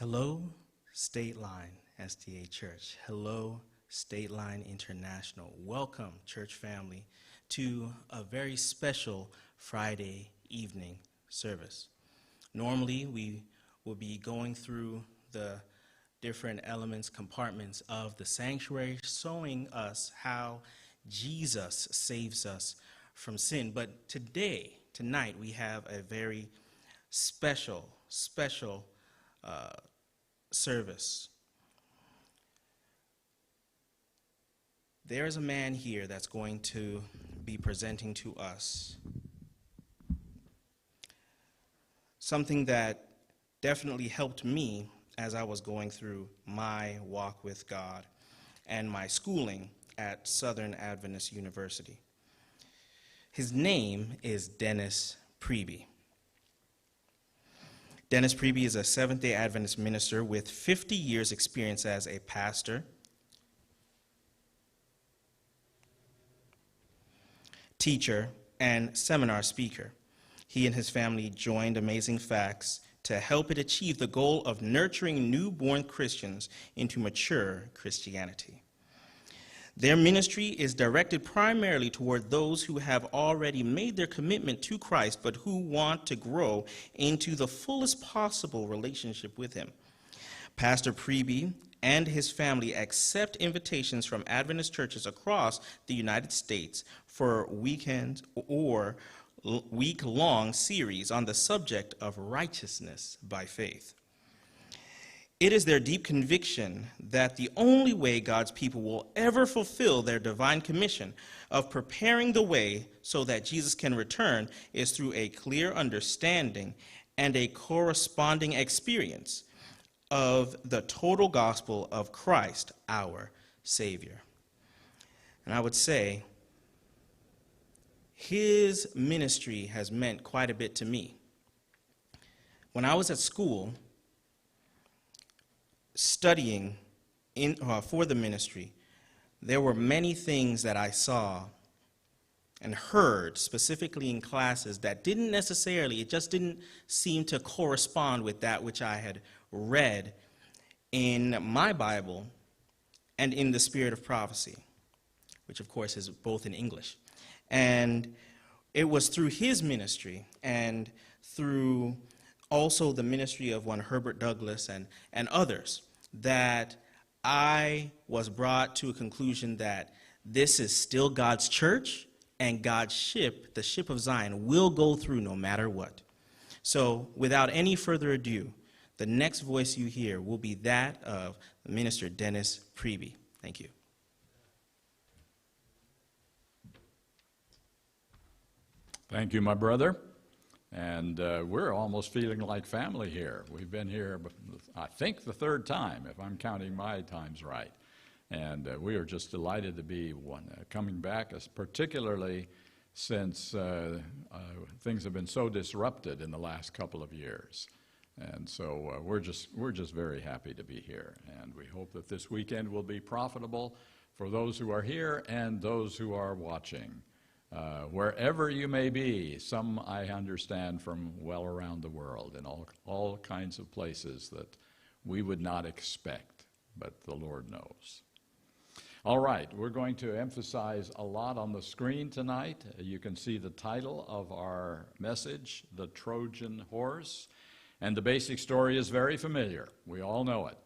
Hello, State Line SDA Church. Hello, State Line International. Welcome, church family, to a very special Friday evening service. Normally, we will be going through the different elements, compartments of the sanctuary, showing us how Jesus saves us from sin. But tonight, we have a very special service. There is a man here that's going to be presenting to us something that definitely helped me as I was going through my walk with God and my schooling at Southern Adventist University. His name is Dennis Priebe. Dennis Priebe is a Seventh-day Adventist minister with 50 years' experience as a pastor, teacher, and seminar speaker. He and his family joined Amazing Facts to help it achieve the goal of nurturing newborn Christians into mature Christianity. Their ministry is directed primarily toward those who have already made their commitment to Christ, but who want to grow into the fullest possible relationship with him. Pastor Priebe and his family accept invitations from Adventist churches across the United States for weekend or week-long series on the subject of righteousness by faith. It is their deep conviction that the only way God's people will ever fulfill their divine commission of preparing the way so that Jesus can return is through a clear understanding and a corresponding experience of the total gospel of Christ, our Savior. And I would say his ministry has meant quite a bit to me. When I was at school, studying for the ministry, there were many things that I saw and heard, specifically in classes, that it just didn't seem to correspond with that which I had read in my Bible and in the Spirit of Prophecy, which of course is both in English. And it was through his ministry and through also the ministry of one Herbert Douglas and others that I was brought to a conclusion that this is still God's church, and God's ship, the ship of Zion, will go through no matter what. So without any further ado, the next voice you hear will be that of Minister Dennis Priebe. Thank you. Thank you, my brother. And we're almost feeling like family here. We've been here, I think, the third time, if I'm counting my times right. And we are just delighted to be coming back, particularly since things have been so disrupted in the last couple of years. And so we're just very happy to be here. And we hope that this weekend will be profitable for those who are here and those who are watching. Wherever you may be, some I understand from well around the world, in all kinds of places that we would not expect, but the Lord knows. All right, we're going to emphasize a lot on the screen tonight. You can see the title of our message, The Trojan Horse, and the basic story is very familiar. We all know it.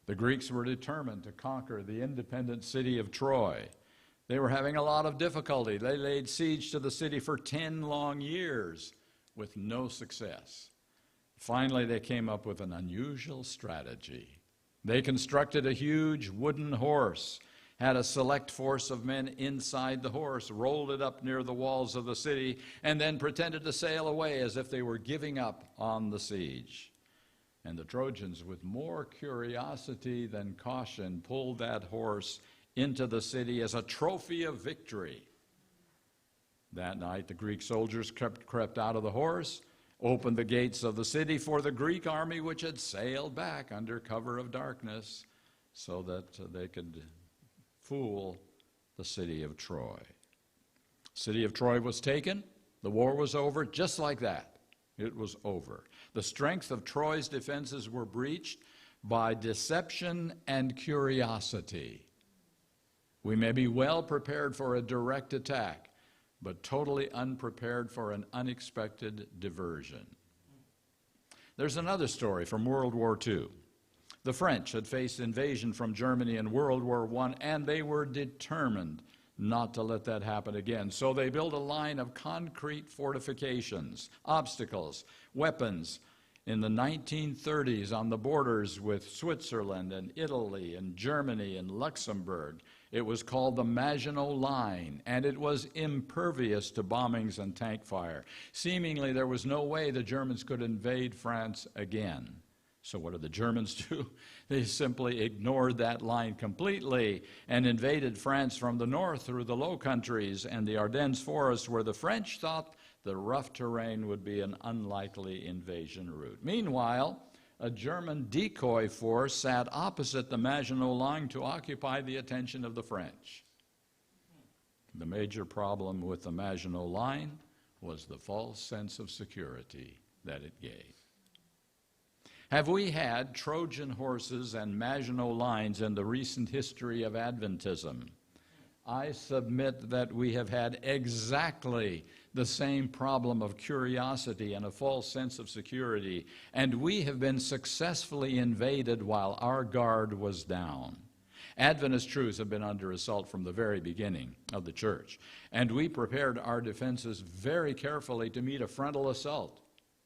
The Greeks were determined to conquer the independent city of Troy. They were having a lot of difficulty. They laid siege to the city for 10 long years with no success. Finally, they came up with an unusual strategy. They constructed a huge wooden horse, had a select force of men inside the horse, rolled it up near the walls of the city, and then pretended to sail away as if they were giving up on the siege. And the Trojans, with more curiosity than caution, pulled that horse into the city as a trophy of victory. That night, the Greek soldiers crept out of the horse, opened the gates of the city for the Greek army, which had sailed back under cover of darkness, so that they could fool the city of Troy. The city of Troy was taken. The war was over just like that. It was over. The strength of Troy's defenses were breached by deception and curiosity. We may be well prepared for a direct attack, but totally unprepared for an unexpected diversion. There's another story from World War II. The French had faced invasion from Germany in World War I, and they were determined not to let that happen again. So they built a line of concrete fortifications, obstacles, weapons in the 1930s on the borders with Switzerland and Italy and Germany and Luxembourg. It was called the Maginot Line, and it was impervious to bombings and tank fire. Seemingly, there was no way the Germans could invade France again. So what did the Germans do? They simply ignored that line completely and invaded France from the north through the Low Countries and the Ardennes Forest, where the French thought the rough terrain would be an unlikely invasion route. Meanwhile, a German decoy force sat opposite the Maginot Line to occupy the attention of the French. The major problem with the Maginot Line was the false sense of security that it gave. Have we had Trojan horses and Maginot Lines in the recent history of Adventism? I submit that we have had exactly the same problem of curiosity and a false sense of security, and we have been successfully invaded while our guard was down. Adventist truths have been under assault from the very beginning of the church, and we prepared our defenses very carefully to meet a frontal assault.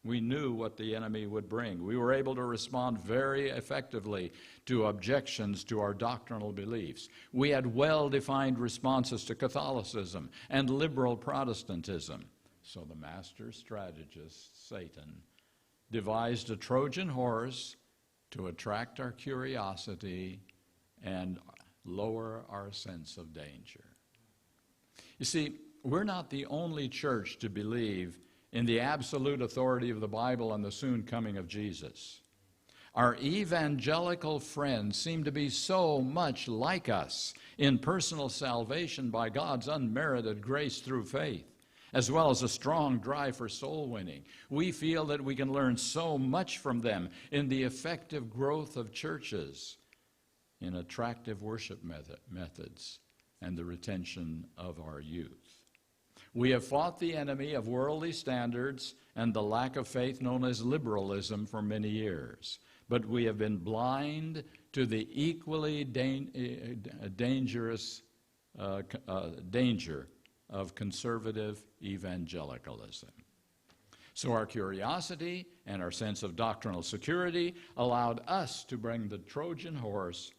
We knew what the enemy would bring. We were able to respond very effectively to objections to our doctrinal beliefs. We had well-defined responses to Catholicism and liberal Protestantism. So the master strategist, Satan, devised a Trojan horse to attract our curiosity and lower our sense of danger. You see, we're not the only church to believe in the absolute authority of the Bible and the soon coming of Jesus. Our evangelical friends seem to be so much like us in personal salvation by God's unmerited grace through faith, as well as a strong drive for soul winning. We feel that we can learn so much from them in the effective growth of churches, in attractive worship methods, and the retention of our youth. We have fought the enemy of worldly standards and the lack of faith known as liberalism for many years, but we have been blind to the equally dangerous danger of conservative evangelicalism. So our curiosity and our sense of doctrinal security allowed us to bring the Trojan horse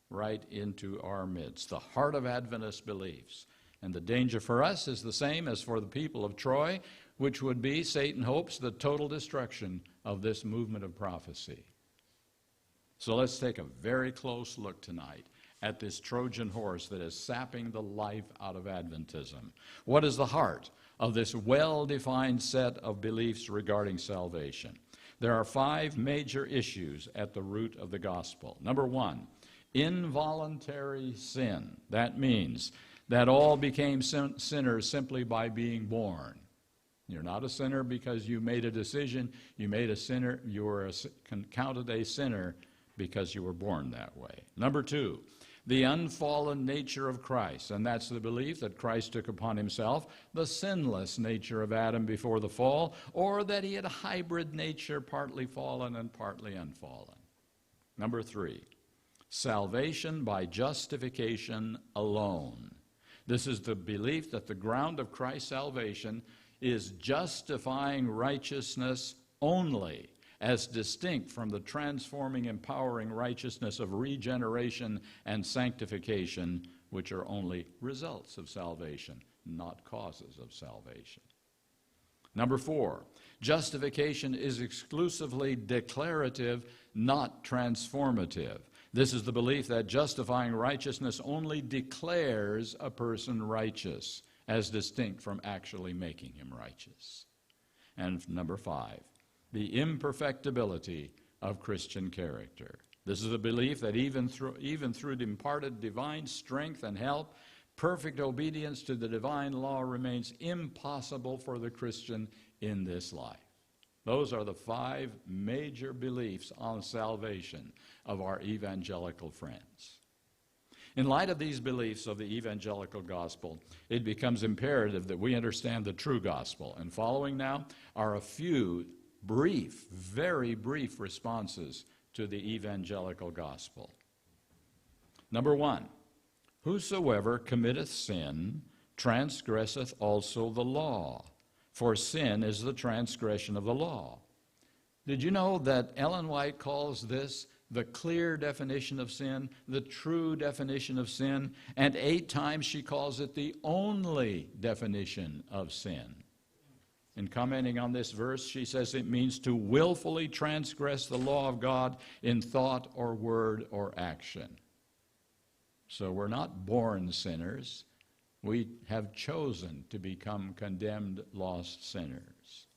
right into our midst, the heart of Adventist beliefs. And the danger for us is the same as for the people of Troy, which would be, Satan hopes, the total destruction of this movement of prophecy. So let's take a very close look tonight at this Trojan horse that is sapping the life out of Adventism. What is the heart of this well-defined set of beliefs regarding salvation? There are 5 major issues at the root of the gospel. Number 1, involuntary sin. That means that all became sinners simply by being born. You're not a sinner because you made a decision. You made a sinner. You were counted a sinner because you were born that way. Number 2, the unfallen nature of Christ, and that's the belief that Christ took upon himself the sinless nature of Adam before the fall, or that he had a hybrid nature, partly fallen and partly unfallen. Number 3, salvation by justification alone. This is the belief that the ground of Christ's salvation is justifying righteousness only, as distinct from the transforming, empowering righteousness of regeneration and sanctification, which are only results of salvation, not causes of salvation. Number 4, justification is exclusively declarative, not transformative. This is the belief that justifying righteousness only declares a person righteous, as distinct from actually making him righteous. And number 5, the imperfectibility of Christian character. This is the belief that even through imparted divine strength and help, perfect obedience to the divine law remains impossible for the Christian in this life. Those are the 5 major beliefs on salvation of our evangelical friends. In light of these beliefs of the evangelical gospel, it becomes imperative that we understand the true gospel. And following now are a few brief, very brief responses to the evangelical gospel. Number 1, whosoever committeth sin transgresseth also the law, for sin is the transgression of the law. Did you know that Ellen White calls this the clear definition of sin, the true definition of sin, and 8 times she calls it the only definition of sin? In commenting on this verse, she says it means to willfully transgress the law of God in thought or word or action. So we're not born sinners. We have chosen to become condemned, lost sinners.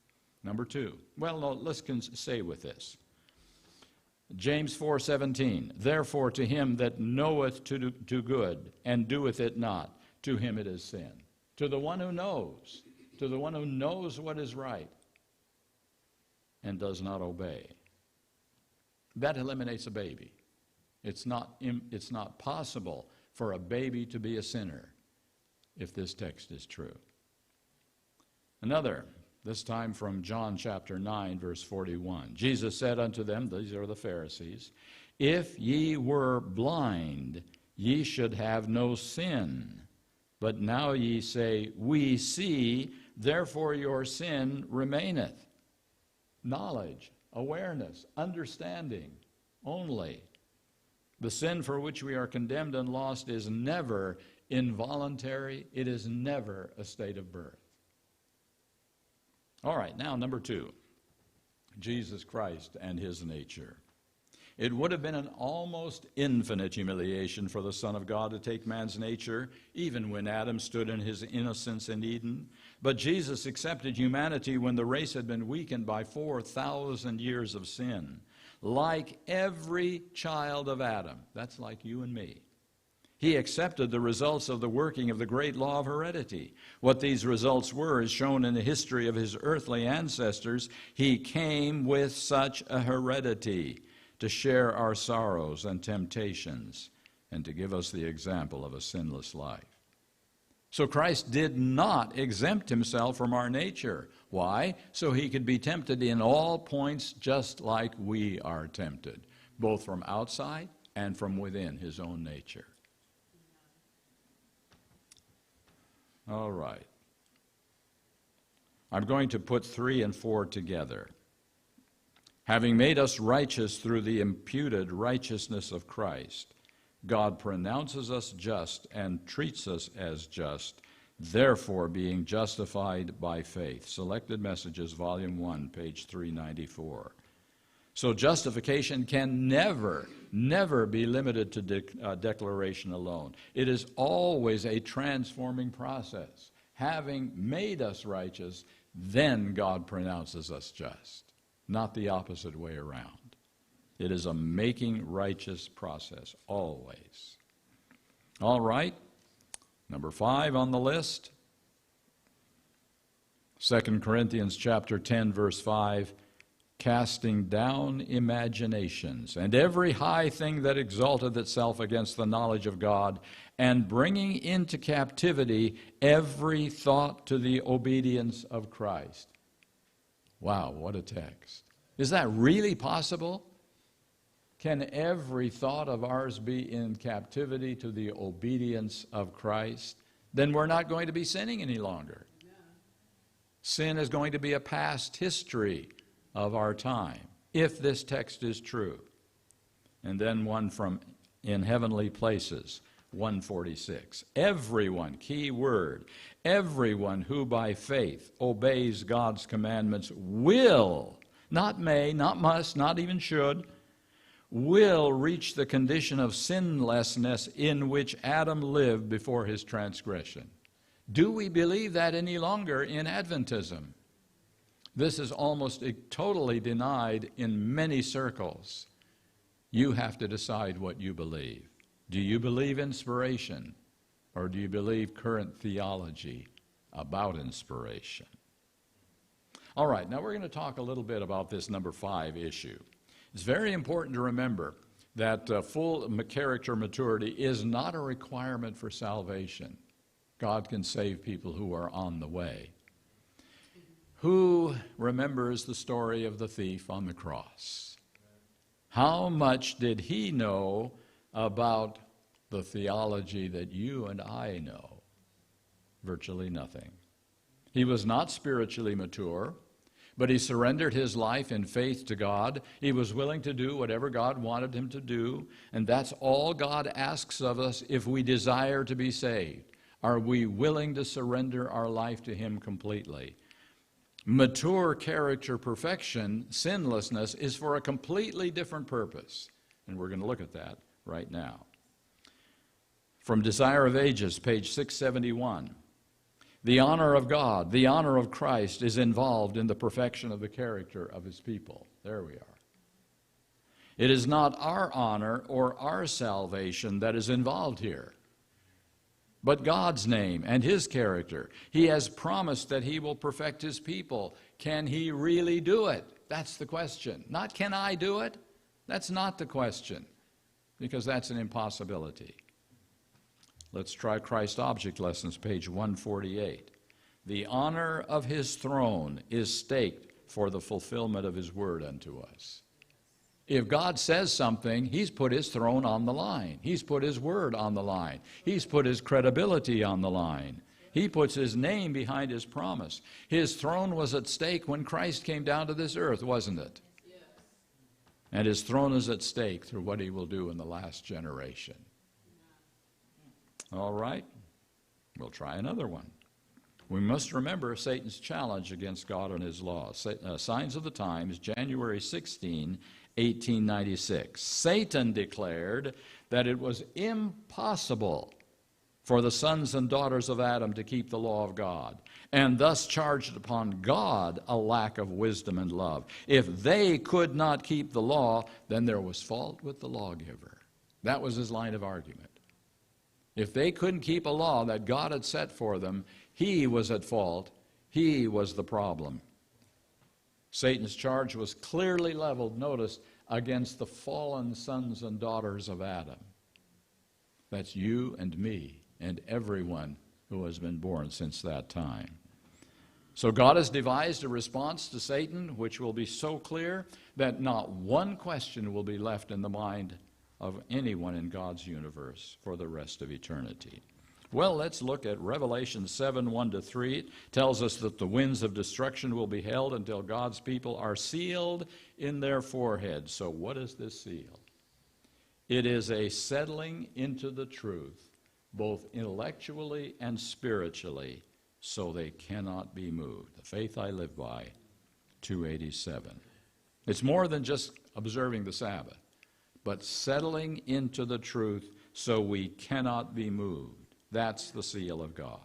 Number 2. Well, no, let's say with this. James 4:17, therefore to him that knoweth to do good and doeth it not, to him it is sin. To the one who knows what is right and does not obey. That eliminates a baby. It's not possible for a baby to be a sinner if this text is true. Another, this time from John chapter 9, verse 41. Jesus said unto them, these are the Pharisees, if ye were blind, ye should have no sin. But now ye say, we see, therefore your sin remaineth. Knowledge, awareness, understanding only. The sin for which we are condemned and lost is never involuntary. It is never a state of birth. All right, now number 2, Jesus Christ and his nature. It would have been an almost infinite humiliation for the Son of God to take man's nature, even when Adam stood in his innocence in Eden. But Jesus accepted humanity when the race had been weakened by 4,000 years of sin. Like every child of Adam, that's like you and me. He accepted the results of the working of the great law of heredity. What these results were is shown in the history of his earthly ancestors. He came with such a heredity to share our sorrows and temptations and to give us the example of a sinless life. So Christ did not exempt himself from our nature. Why? So he could be tempted in all points just like we are tempted, both from outside and from within his own nature. All right. I'm going to put 3 and 4 together. Having made us righteous through the imputed righteousness of Christ, God pronounces us just and treats us as just, therefore being justified by faith. Selected Messages, Volume 1, page 394. So justification can never be limited to declaration alone. It is always a transforming process. Having made us righteous, then God pronounces us just, not the opposite way around. It is a making righteous process, always. All right, number 5 on the list. 2 Corinthians chapter 10, verse 5. Casting down imaginations, and every high thing that exalteth itself against the knowledge of God, and bringing into captivity every thought to the obedience of Christ. Wow, what a text. Is that really possible? Can every thought of ours be in captivity to the obedience of Christ? Then we're not going to be sinning any longer. Sin is going to be a past history of our time, if this text is true. And then one from In Heavenly Places, 146. Everyone, key word, everyone who by faith obeys God's commandments will, not may, not must, not even should, will reach the condition of sinlessness in which Adam lived before his transgression. Do we believe that any longer in Adventism? This is almost totally denied in many circles. You have to decide what you believe. Do you believe inspiration, or do you believe current theology about inspiration? All right, now we're going to talk a little bit about this number 5 issue. It's very important to remember that full character maturity is not a requirement for salvation. God can save people who are on the way. Who remembers the story of the thief on the cross? How much did he know about the theology that you and I know? Virtually nothing. He was not spiritually mature, but he surrendered his life in faith to God. He was willing to do whatever God wanted him to do, and that's all God asks of us if we desire to be saved. Are we willing to surrender our life to him completely? Mature character perfection, sinlessness, is for a completely different purpose, and we're going to look at that right now. From Desire of Ages, page 671. The honor of God, the honor of Christ is involved in the perfection of the character of his people. There we are. It is not our honor or our salvation that is involved here, but God's name and his character. He has promised that he will perfect his people. Can he really do it? That's the question. Not can I do it? That's not the question, because that's an impossibility. Let's try Christ Object Lessons, page 148. The honor of his throne is staked for the fulfillment of his word unto us. If God says something, he's put his throne on the line. He's put his word on the line. He's put his credibility on the line. He puts his name behind his promise. His throne was at stake when Christ came down to this earth, wasn't it? Yes. And his throne is at stake through what he will do in the last generation. All right, we'll try another one. We must remember Satan's challenge against God and his laws. Signs of the Times, January 16, 1896. Satan declared that it was impossible for the sons and daughters of Adam to keep the law of God, and thus charged upon God a lack of wisdom and love. If they could not keep the law, then there was fault with the lawgiver. That was his line of argument. If they couldn't keep a law that God had set for them, he was at fault. He was the problem. Satan's charge was clearly leveled, notice, against the fallen sons and daughters of Adam. That's you and me and everyone who has been born since that time. So God has devised a response to Satan which will be so clear that not one question will be left in the mind of anyone in God's universe for the rest of eternity. Well, let's look at Revelation 7, 1-3. It tells us that the winds of destruction will be held until God's people are sealed in their foreheads. So what is this seal? It is a settling into the truth, both intellectually and spiritually, so they cannot be moved. The faith I live by, 287. It's more than just observing the Sabbath, but settling into the truth so we cannot be moved. That's the seal of God.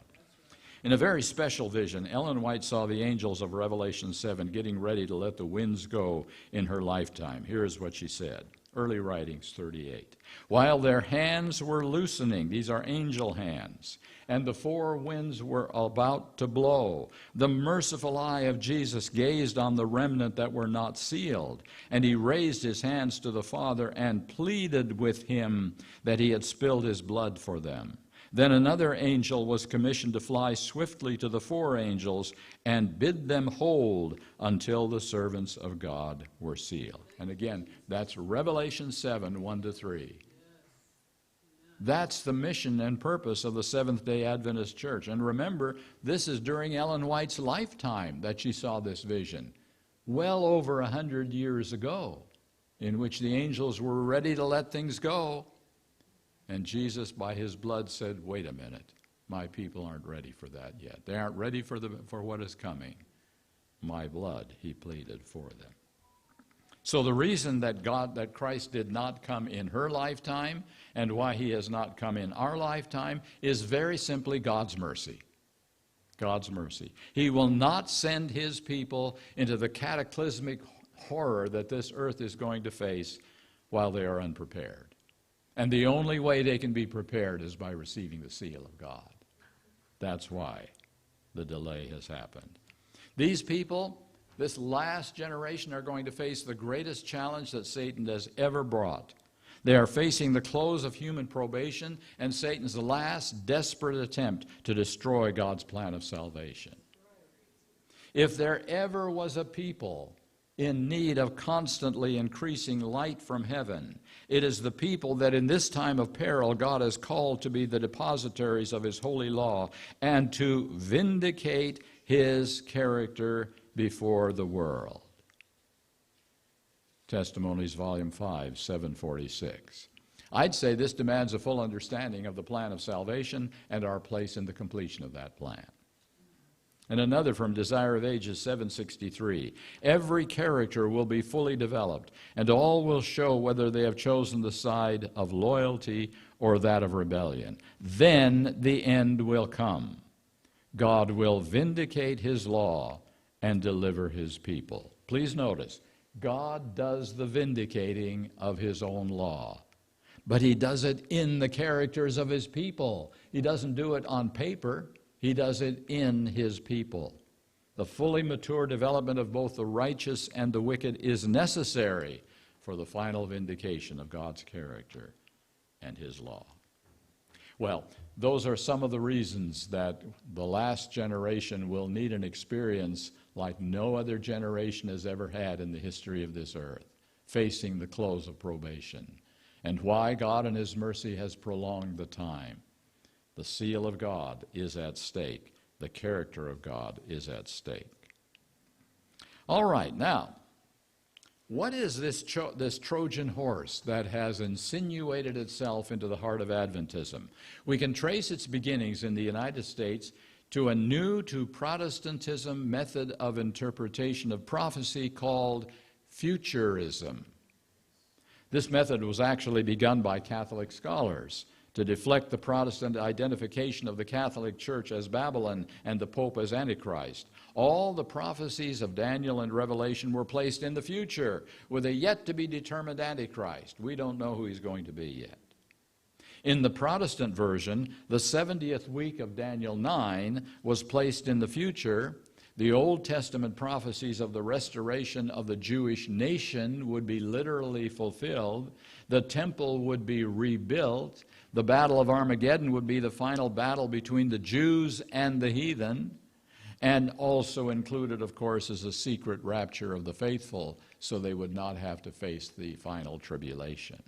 In a very special vision, Ellen White saw the angels of Revelation 7 getting ready to let the winds go in her lifetime. Here is what she said. Early Writings 38. While their hands were loosening, these are angel hands, and the four winds were about to blow, the merciful eye of Jesus gazed on the remnant that were not sealed, and he raised his hands to the Father and pleaded with him that he had spilled his blood for them. Then another angel was commissioned to fly swiftly to the four angels and bid them hold until the servants of God were sealed. And again, that's Revelation 7, 1-3. That's the mission and purpose of the Seventh-day Adventist Church. And remember, this is during Ellen White's lifetime that she saw this vision, well over 100 years ago, in which the angels were ready to let things go. And Jesus, by his blood, said, wait a minute, my people aren't ready for that yet. They aren't ready for what is coming. My blood, he pleaded for them. So the reason that Christ did not come in her lifetime and why he has not come in our lifetime is very simply God's mercy. God's mercy. He will not send his people into the cataclysmic horror that this earth is going to face while they are unprepared. And the only way they can be prepared is by receiving the seal of God. That's why the delay has happened. These people This last generation are going to face the greatest challenge that Satan has ever brought. They are facing the close of human probation and Satan's last desperate attempt to destroy God's plan of salvation. If there ever was a people in need of constantly increasing light from heaven, it is the people that in this time of peril God has called to be the depositaries of His holy law and to vindicate His character before the world. Testimonies, Volume 5, 746. I'd say this demands a full understanding of the plan of salvation and our place in the completion of that plan. And another from Desire of Ages 763. Every character will be fully developed, and all will show whether they have chosen the side of loyalty or that of rebellion. Then the end will come. God will vindicate His law and deliver His people. Please notice, God does the vindicating of His own law, but He does it in the characters of His people. He doesn't do it on paper. He does it in His people. The fully mature development of both the righteous and the wicked is necessary for the final vindication of God's character and His law. Well, those are some of the reasons that the last generation will need an experience like no other generation has ever had in the history of this earth, facing the close of probation, and why God in His mercy has prolonged the time. The seal of God is at stake. The character of God is at stake. All right, now, what is this Trojan horse that has insinuated itself into the heart of Adventism? We can trace its beginnings in the United States to a new to Protestantism method of interpretation of prophecy called futurism. This method was actually begun by Catholic scholars to deflect the Protestant identification of the Catholic Church as Babylon and the Pope as Antichrist. All the prophecies of Daniel and Revelation were placed in the future with a yet-to-be-determined Antichrist. We don't know who he's going to be yet. In the Protestant version, the 70th week of Daniel 9 was placed in the future. The Old Testament prophecies of the restoration of the Jewish nation would be literally fulfilled. The temple would be rebuilt. The Battle of Armageddon would be the final battle between the Jews and the heathen, and also included, of course, is a secret rapture of the faithful, so they would not have to face the final tribulation.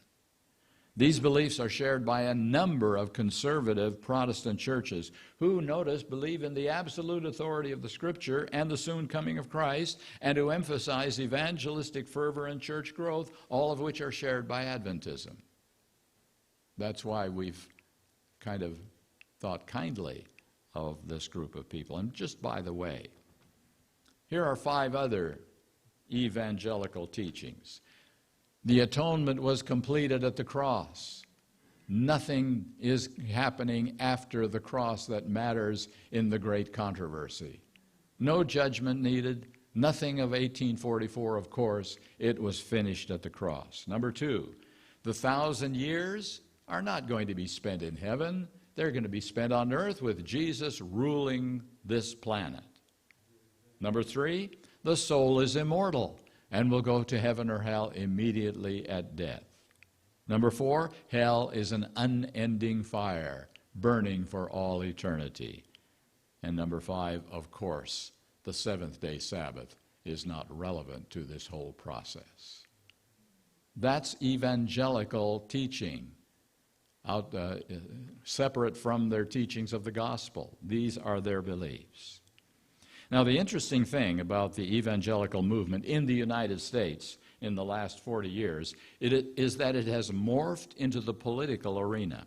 These beliefs are shared by a number of conservative Protestant churches who, notice, believe in the absolute authority of the Scripture and the soon coming of Christ, and who emphasize evangelistic fervor and church growth, all of which are shared by Adventism. That's why we've kind of thought kindly of this group of people. And just by the way, here are 5 other evangelical teachings. The atonement was completed at the cross. Nothing is happening after the cross that matters in the great controversy. No judgment needed. Nothing of 1844, of course. It was finished at the cross. Number 2, the 1,000 years are not going to be spent in heaven. They're going to be spent on earth with Jesus ruling this planet. Number 3, the soul is immortal and will go to heaven or hell immediately at death. Number 4, hell is an unending fire burning for all eternity. And number 5, of course, the seventh-day Sabbath is not relevant to this whole process. That's evangelical teaching, separate from their teachings of the gospel. These are their beliefs. Now, the interesting thing about the evangelical movement in the United States in the last 40 years is that it has morphed into the political arena.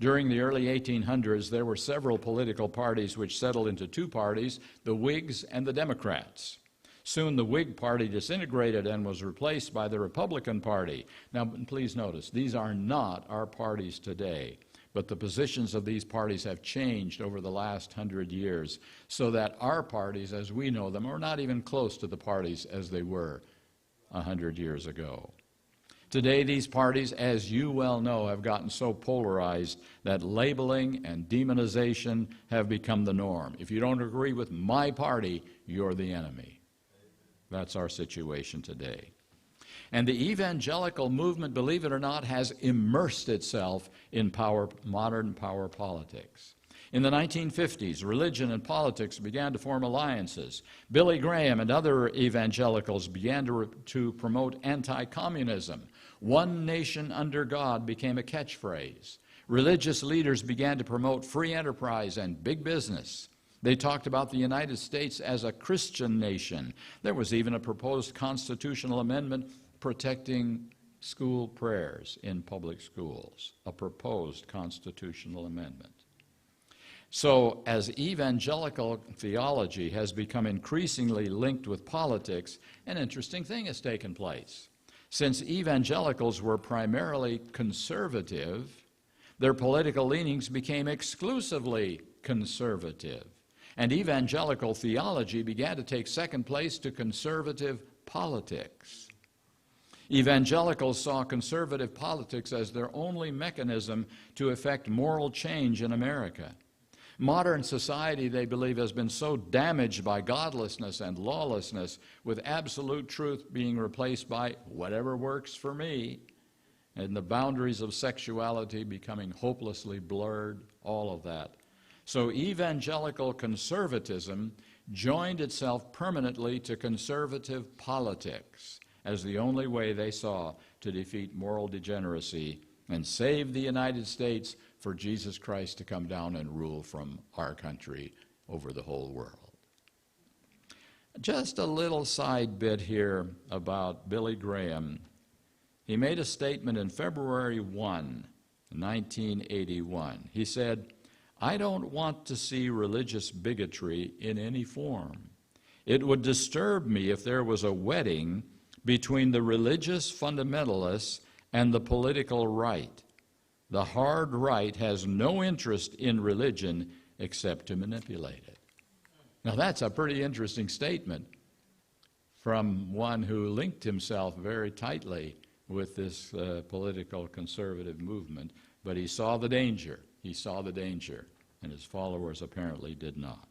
During the early 1800s, there were several political parties which settled into 2 parties, the Whigs and the Democrats. Soon the Whig Party disintegrated and was replaced by the Republican Party. Now, please notice, these are not our parties today, but the positions of these parties have changed over the last 100 years, so that our parties, as we know them, are not even close to the parties as they were 100 years ago. Today, these parties, as you well know, have gotten so polarized that labeling and demonization have become the norm. If you don't agree with my party, you're the enemy. That's our situation today. And the evangelical movement, believe it or not, has immersed itself in modern power politics. In the 1950s, religion and politics began to form alliances. Billy Graham and other evangelicals began to promote anti-communism. One nation under God became a catchphrase. Religious leaders began to promote free enterprise and big business. They talked about the United States as a Christian nation. There was even a proposed constitutional amendment protecting school prayers in public schools, a proposed constitutional amendment. So, as evangelical theology has become increasingly linked with politics, an interesting thing has taken place. Since evangelicals were primarily conservative, their political leanings became exclusively conservative, and evangelical theology began to take second place to conservative politics. Evangelicals saw conservative politics as their only mechanism to effect moral change in America. Modern society, they believe, has been so damaged by godlessness and lawlessness, with absolute truth being replaced by whatever works for me, and the boundaries of sexuality becoming hopelessly blurred, all of that. So evangelical conservatism joined itself permanently to conservative politics as the only way they saw to defeat moral degeneracy and save the United States for Jesus Christ to come down and rule from our country over the whole world. Just a little side bit here about Billy Graham. He made a statement in February 1, 1981. He said, "I don't want to see religious bigotry in any form. It would disturb me if there was a wedding between the religious fundamentalists and the political right. The hard right has no interest in religion except to manipulate it." Now that's a pretty interesting statement from one who linked himself very tightly with this political conservative movement, but he saw the danger. He saw the danger, and his followers apparently did not.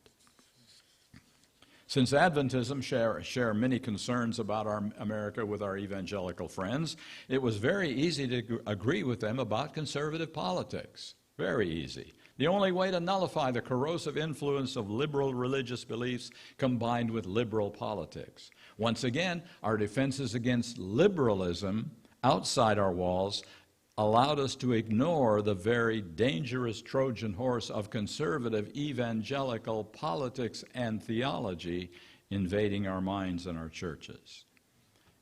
Since Adventism share many concerns about our America with our evangelical friends, it was very easy to agree with them about conservative politics. Very easy. The only way to nullify the corrosive influence of liberal religious beliefs combined with liberal politics. Once again, our defenses against liberalism outside our walls allowed us to ignore the very dangerous Trojan horse of conservative evangelical politics and theology invading our minds and our churches.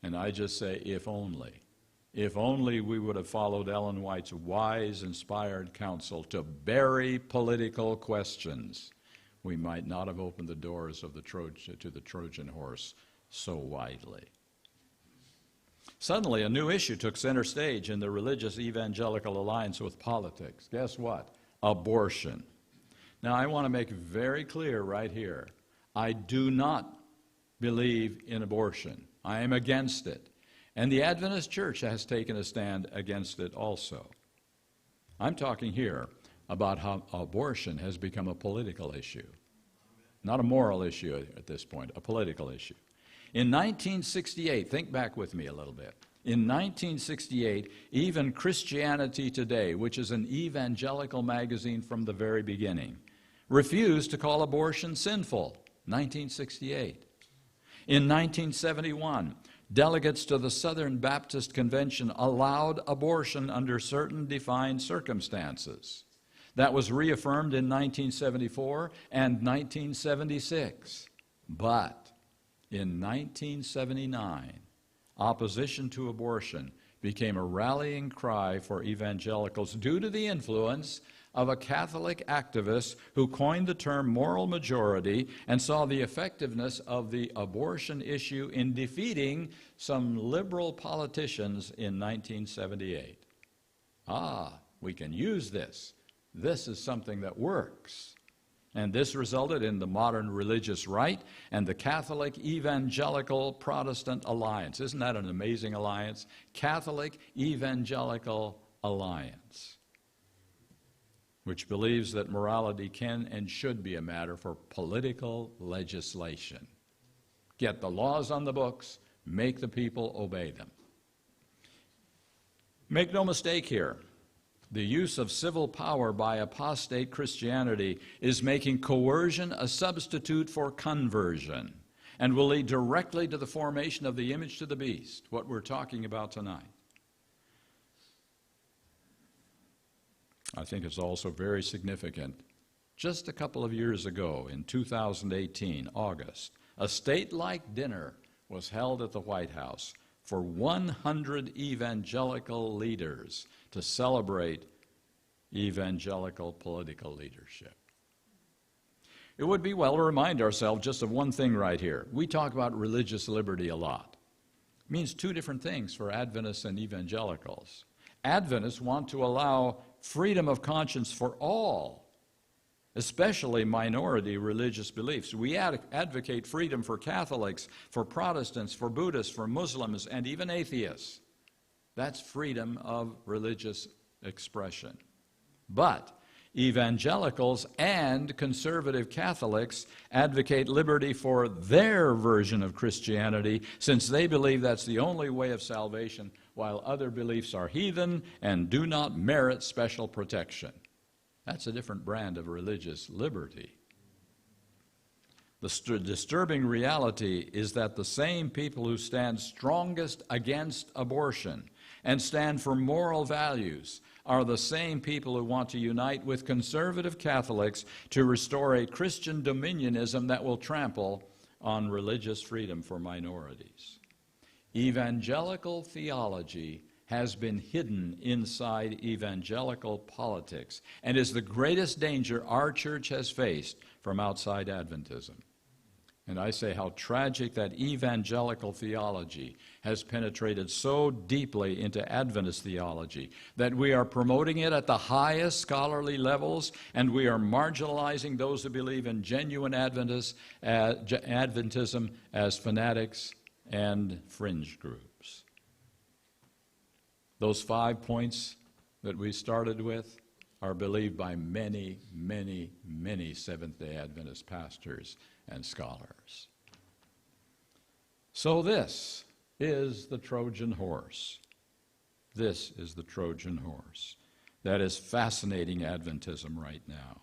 And I just say, if only we would have followed Ellen White's wise, inspired counsel to bury political questions, we might not have opened the doors of to the Trojan horse so widely. Suddenly, a new issue took center stage in the religious evangelical alliance with politics. Guess what? Abortion. Now, I want to make very clear right here, I do not believe in abortion. I am against it. And the Adventist Church has taken a stand against it also. I'm talking here about how abortion has become a political issue. Not a moral issue at this point, a political issue. In 1968, think back with me a little bit. In 1968, even Christianity Today, which is an evangelical magazine from the very beginning, refused to call abortion sinful. 1968. In 1971, delegates to the Southern Baptist Convention allowed abortion under certain defined circumstances. That was reaffirmed in 1974 and 1976. But in 1979, opposition to abortion became a rallying cry for evangelicals due to the influence of a Catholic activist who coined the term moral majority and saw the effectiveness of the abortion issue in defeating some liberal politicians in 1978. We can use this. This is something that works. And this resulted in the modern religious right and the Catholic Evangelical Protestant Alliance. Isn't that an amazing alliance? Catholic Evangelical Alliance, which believes that morality can and should be a matter for political legislation. get the laws on the books, make the people obey them. Make no mistake here. The use of civil power by apostate Christianity is making coercion a substitute for conversion and will lead directly to the formation of the image to the beast, what we're talking about tonight. I think it's also very significant. Just a couple of years ago, in 2018, August, a state-like dinner was held at the White House for 100 evangelical leaders to celebrate evangelical political leadership. It would be well to remind ourselves just of one thing right here. We talk about religious liberty a lot. It means two different things for Adventists and evangelicals. Adventists want to allow freedom of conscience for all, especially minority religious beliefs. We advocate freedom for Catholics, for Protestants, for Buddhists, for Muslims, and even atheists. That's freedom of religious expression. But evangelicals and conservative Catholics advocate liberty for their version of Christianity, since they believe that's the only way of salvation, while other beliefs are heathen and do not merit special protection. That's a different brand of religious liberty. The disturbing reality is that the same people who stand strongest against abortion and stand for moral values are the same people who want to unite with conservative Catholics to restore a Christian dominionism that will trample on religious freedom for minorities. Evangelical theology has been hidden inside evangelical politics and is the greatest danger our church has faced from outside Adventism. And I say how tragic that evangelical theology has penetrated so deeply into Adventist theology that we are promoting it at the highest scholarly levels, and we are marginalizing those who believe in genuine Adventism as fanatics and fringe groups. Those 5 points that we started with are believed by many, many, many Seventh-day Adventist pastors and scholars. So this is the Trojan horse. This is the Trojan horse that is fascinating Adventism right now.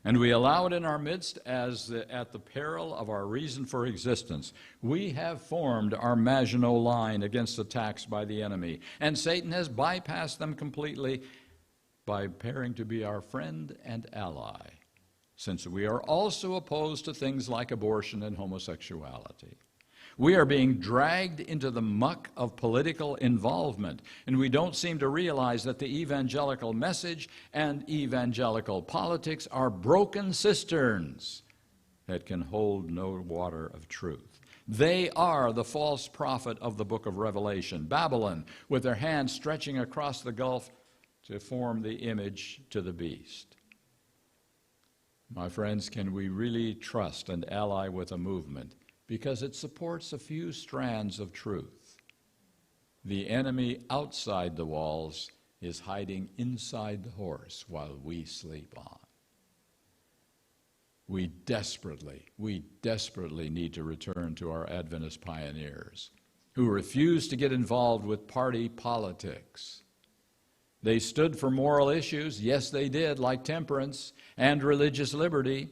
And we allow it in our midst as at the peril of our reason for existence. We have formed our Maginot Line against attacks by the enemy, and Satan has bypassed them completely by appearing to be our friend and ally, since we are also opposed to things like abortion and homosexuality. We are being dragged into the muck of political involvement, and we don't seem to realize that the evangelical message and evangelical politics are broken cisterns that can hold no water of truth. They are the false prophet of the book of Revelation, Babylon, with their hands stretching across the gulf to form the image to the beast. My friends, can we really trust and ally with a movement because it supports a few strands of truth? The enemy outside the walls is hiding inside the horse while we sleep on. We desperately need to return to our Adventist pioneers who refused to get involved with party politics. They stood for moral issues, yes they did, like temperance and religious liberty.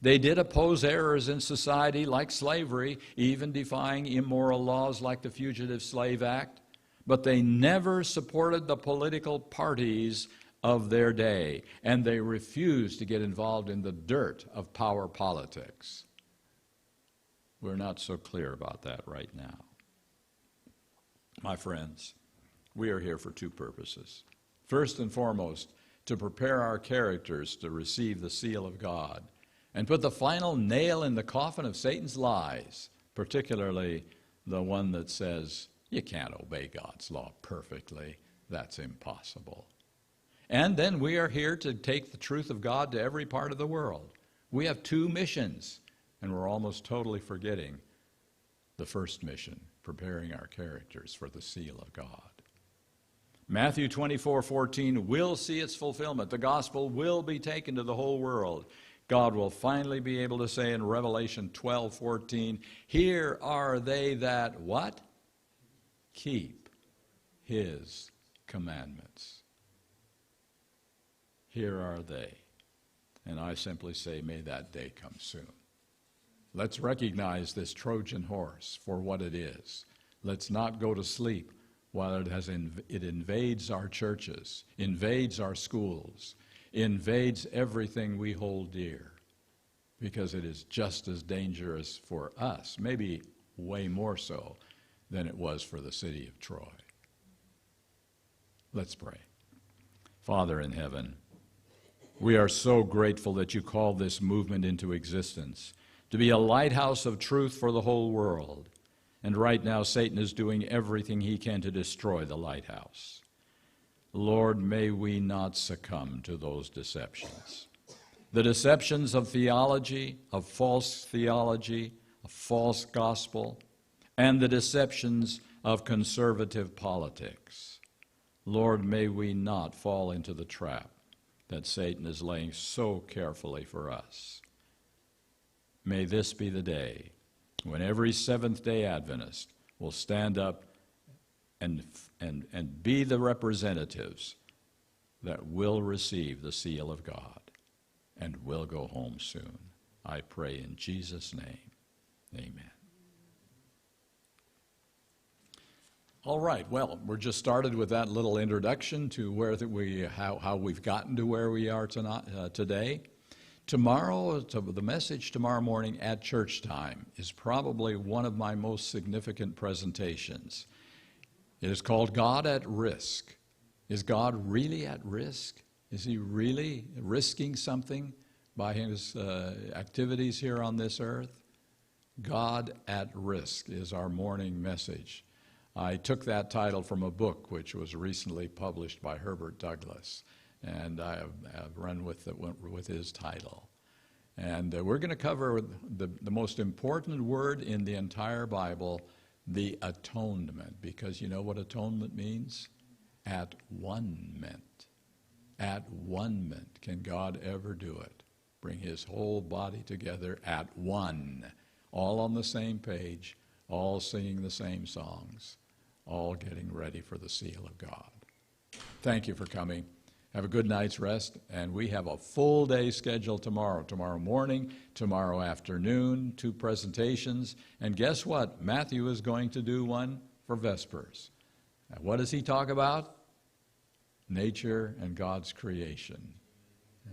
They did oppose errors in society like slavery, even defying immoral laws like the Fugitive Slave Act. But they never supported the political parties of their day, and they refused to get involved in the dirt of power politics. We're not so clear about that right now. My friends, we are here for two purposes. First and foremost, to prepare our characters to receive the seal of God and put the final nail in the coffin of Satan's lies, particularly the one that says, you can't obey God's law perfectly. That's impossible. And then we are here to take the truth of God to every part of the world. We have two missions, and we're almost totally forgetting the first mission, preparing our characters for the seal of God. Matthew 24:14 will see its fulfillment. The gospel will be taken to the whole world. God will finally be able to say in Revelation 12:14, here are they that what? Keep his commandments. Here are they. And I simply say, may that day come soon. Let's recognize this Trojan horse for what it is. Let's not go to sleep while it invades our churches, invades our schools, invades everything we hold dear, because it is just as dangerous for us, maybe way more so than it was for the city of Troy. Let's pray. Father in heaven, we are so grateful that you called this movement into existence to be a lighthouse of truth for the whole world. And right now, Satan is doing everything he can to destroy the lighthouse. Lord, may we not succumb to those deceptions. The deceptions of theology, of false theology, of false gospel, and the deceptions of conservative politics. Lord, may we not fall into the trap that Satan is laying so carefully for us. May this be the day when every Seventh-day Adventist will stand up and be the representatives that will receive the seal of God and will go home soon. I pray in Jesus' name, amen. All right, well, we're just started with that little introduction to how we've gotten to where we are today. Tomorrow, the message tomorrow morning at church time is probably one of my most significant presentations. It is called God at Risk. Is God really at risk? Is he really risking something by his activities here on this earth? God at Risk is our morning message. I took that title from a book which was recently published by Herbert Douglas, and I have run with his title. And we're going to cover the most important word in the entire Bible, the atonement, because you know what atonement means? At one-ment. At one-ment. Can God ever do it? Bring his whole body together at one, all on the same page, all singing the same songs, all getting ready for the seal of God. Thank you for coming. Have a good night's rest, and we have a full day scheduled tomorrow morning, tomorrow afternoon, 2 presentations, and guess what? Matthew is going to do one for Vespers. Now, what does he talk about? Nature and God's creation,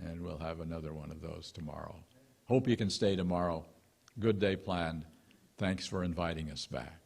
and we'll have another one of those tomorrow. Hope you can stay tomorrow. Good day planned. Thanks for inviting us back.